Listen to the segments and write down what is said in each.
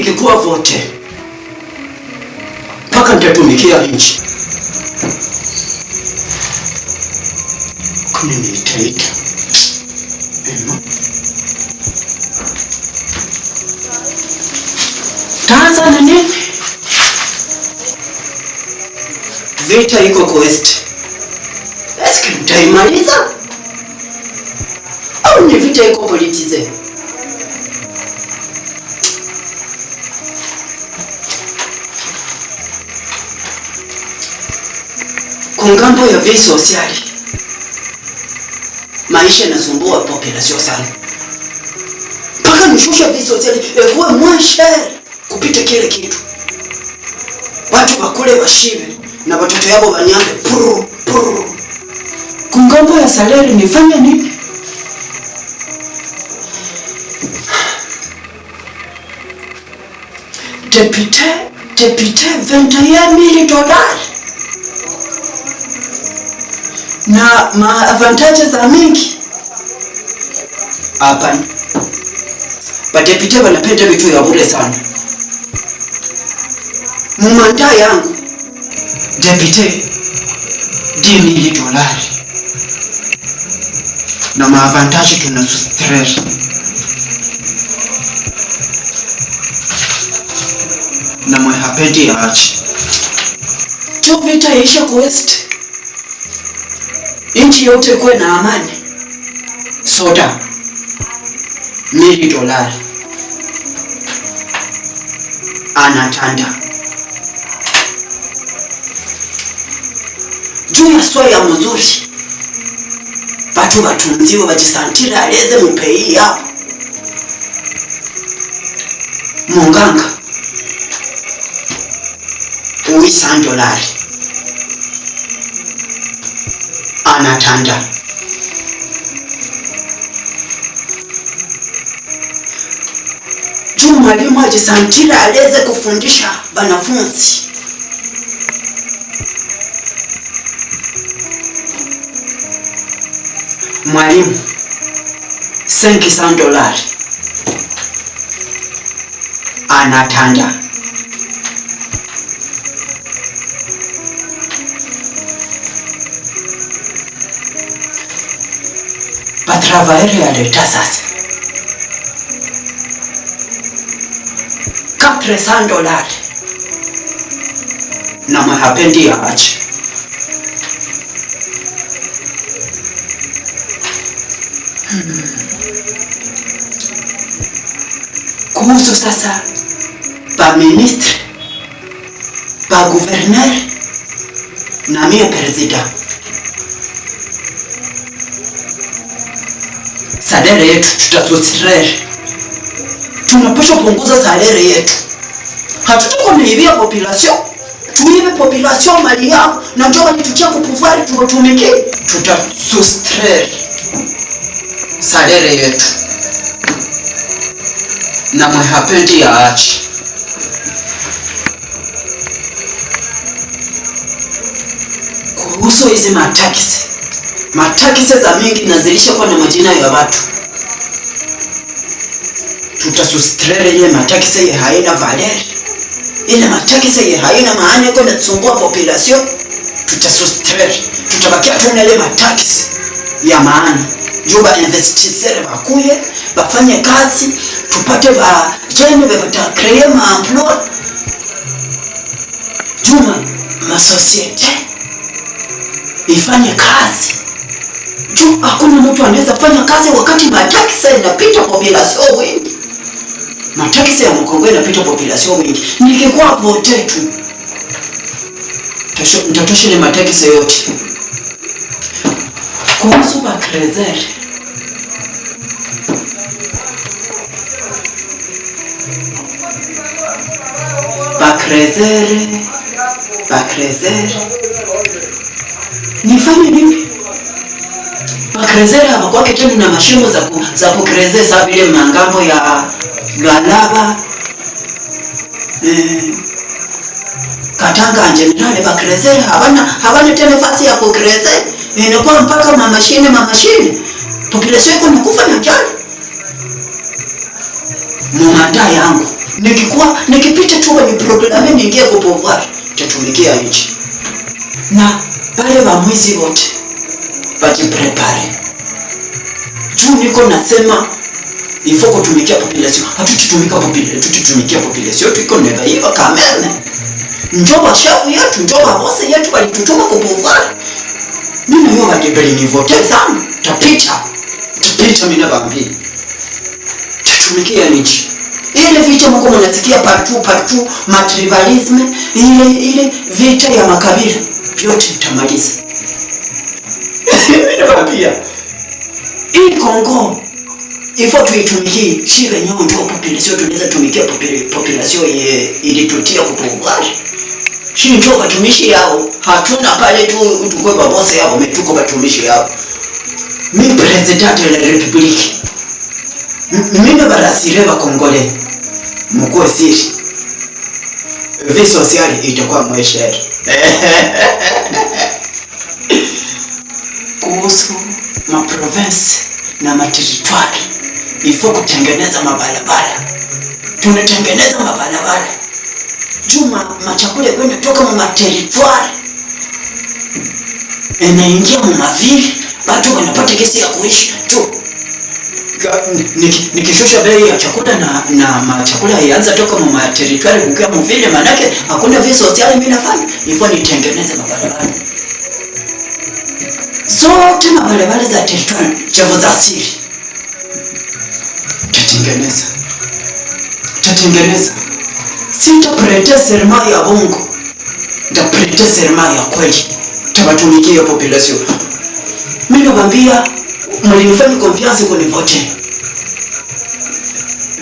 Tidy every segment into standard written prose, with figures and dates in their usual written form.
nikikuwa vote mpaka nitatumikia nchi. Kuni niitaita taanza na nini? Vita iko kwa West. Eske mtaimaliza? Au ni vita iko politize? Kungambo ya vie sociale, maisha yanasumbua population sana. Mpaka nishusha vie sociale ekuwe moins cher kupita kile kitu. Watu wakule washibe na watoto yao wanyambe puru puru. Kungambo ya salary nifanye nini? Depute $21,000 na ma-advantages za mingi. Hapana. Badepite wanapenda vitu ya bure sana. Mumanda yangu depute $10,000 na ma-advantage tunasustrere. Na mwe hapendi ya achi. Tu vita yaisha kwa West. Inchi yote kwe na amani. Soda $1,000,000 anatanda juu ya swaya mzuri. Watu watunziwe wajisantire aleze mpei hapo. Munganga $100 anatanda. Juu mwalimu ajisantire aleze kufundisha banafunzi. Mwalimu $500 anatanda. Travailler à l'état sasa $400 na mahapendi ya achi. Kuhusu sasa pa ministre, pa gouverneur na mie president, salary yetu tutasustrere. Tunapaswa punguza salary yetu. Hatutako niibia population. Tuibe population mali yao na ndio walitutia kupuvali tuwatumike. Tutasustrere salary yetu. Na mwe hapendi ya achi. Kuhusu hizi matakisi za mingi nazilisha kwa na majina ya watu. Tutasustrere ile matakisi ya haina valeri. Ile matakisi ya haina maana kwa natusumbua population. Tutasustrere. Tutabakia tu na ile matakisi ya maana. Juba investisseur bakuye, bafanye kazi, tupate ba jeni bata créer ma emploi. Juma ma société ifanye kazi. Juu hakuna mtu anaweza fanya kazi wakati matakisi inapita population wengi. Matakisi ya Mkongo inapita population wengi. Nikikuwa vote tu nitatosha ile matakisi yote. Kuhusu ba Krezer, nifanye nini? Ba Krezer hawakuwa kitendo na mashimo za kukreze sawa vile mangambo ya Galaba, Katanga generale. Ba Krezer hawana tena nafasi ya kukreze. Inakuwa mpaka mamashine population iko nakufa na njaa. Mumanda yangu nikipita tu kwenye programu niingie kwa pouvoir, tatumikia nchi. Na pale wamwizi wote wajiprepare. Juu niko nasema ifo kutumikia population. Hatututumikia population, tuko neba hiyo kamerne. Njoba shafu yetu, njoba bosi yetu walitutuma kwa pouvoir. Mimi hiyo wajibeli ni vote sana. Tapita mimi nakwambia. Tutumikia nchi. Ile vita mko mnasikia partout matribalisme, ile vita ya makabila yote tutamaliza. Mimi nakwambia. Hii Kongo ifo tuitumikie, shibe nyongo ndio population tunaweza tumikia population ilitutia kwa pouvoir. Shii ndio watumishi yao. Hatuna pale tu tukwe babosi yao, tuko watumishi yao. Mimi president de la République. Mimi na barasire ba Kongole. Mkuu sisi. Vie sociale itakuwa mweshere. Kuhusu ma province na ma territoire, ifo kutengeneza mabarabara. Tunatengeneza mabarabara. Juma machakule kwenda toka mu territoire. Inaingia mu mavili, watu wanapata kesi ya kuishi tu. Nikishusha bei ya chakula na machakula yaanza toka mu territoire kukia mu vile, manake hakuna vie sociale mimi nafanya. Ifo nitengeneze mabarabara. Zote mabarabara za territoire chavu za asili. Tatengeneza. Sitaprete serma ya bongo. Nitaprete serma ya kweli. Tabatumikia population. Mimi nakwambia mlinifanya confiance kunivote.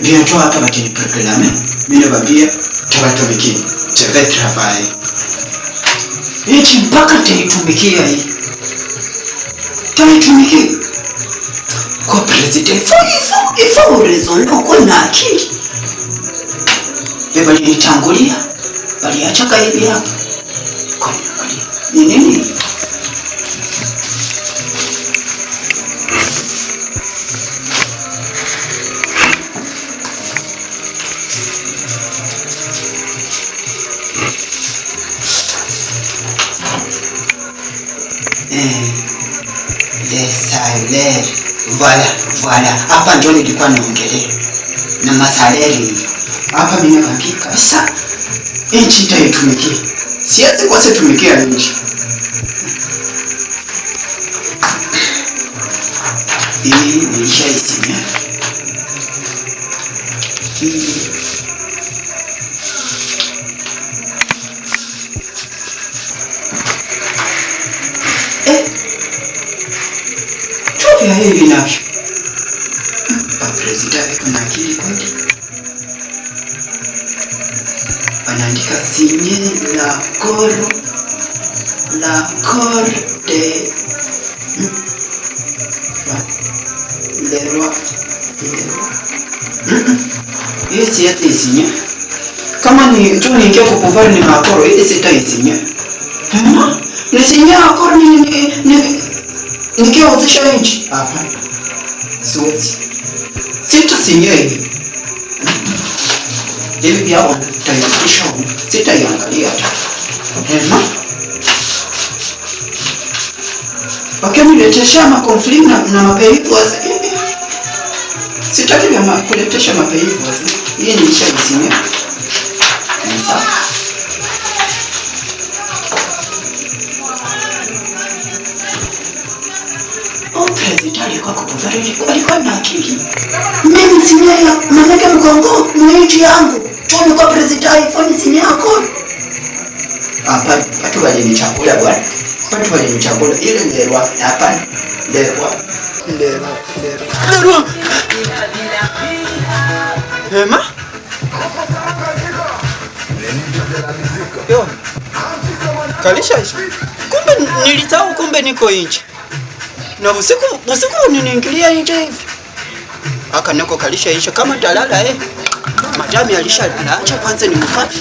Bientôt hapa batini proclamer. Mimi nakwambia tabatumikia. Je vais travailler. Eti mpaka taitumikia hii. Taitumikia. Kwa president ifo urezono kwa na akili. Beba nitangulia. Waliacha kaibi yake. Kwa nini? Voilà. Hapa ndio nilikuwa naongelea. Na masaleri. Hapa mimi nakwambia kabisa. Nchi itaitumikia. Siwezi kwa sisi tumikia nchi. Hii nilishaisikia. Chopia hivi navyo. President kuna akili kweli. Anaandika signé l'accord de le roi. Hii yake isinya. Kama ni tu ni kwa pouvoir ni makoro, hii sitaisinya. Ni signé accord ni kwa uzisha nchi. Hapa. Siwezi. Sitasinya hii. Hivi pia utaifikisha sitaiangalia hata. Wakiniletesha makonflikt na mapeivu wazi. Sitaki vya kuletesha mapeivu wazi. Hii nilishaizimia. Sawa. President alikuwa kupovarili alikuwa na akili. Mimi simia ya mameke mkongo mweiti yangu. Tuni kwa president iPhone simia yako. Hapa watu wale ni chakula bwana. Watu wale ni chakula ile nderwa hapa. Nderwa. Hema? Yo. Kalisha hicho. Kumbe nilisahau, kumbe niko nje. Na usiku niniingilia nje hivi. Aka niko kalisha hicho kama dalala Madami alisha acha kwanza nimfuate.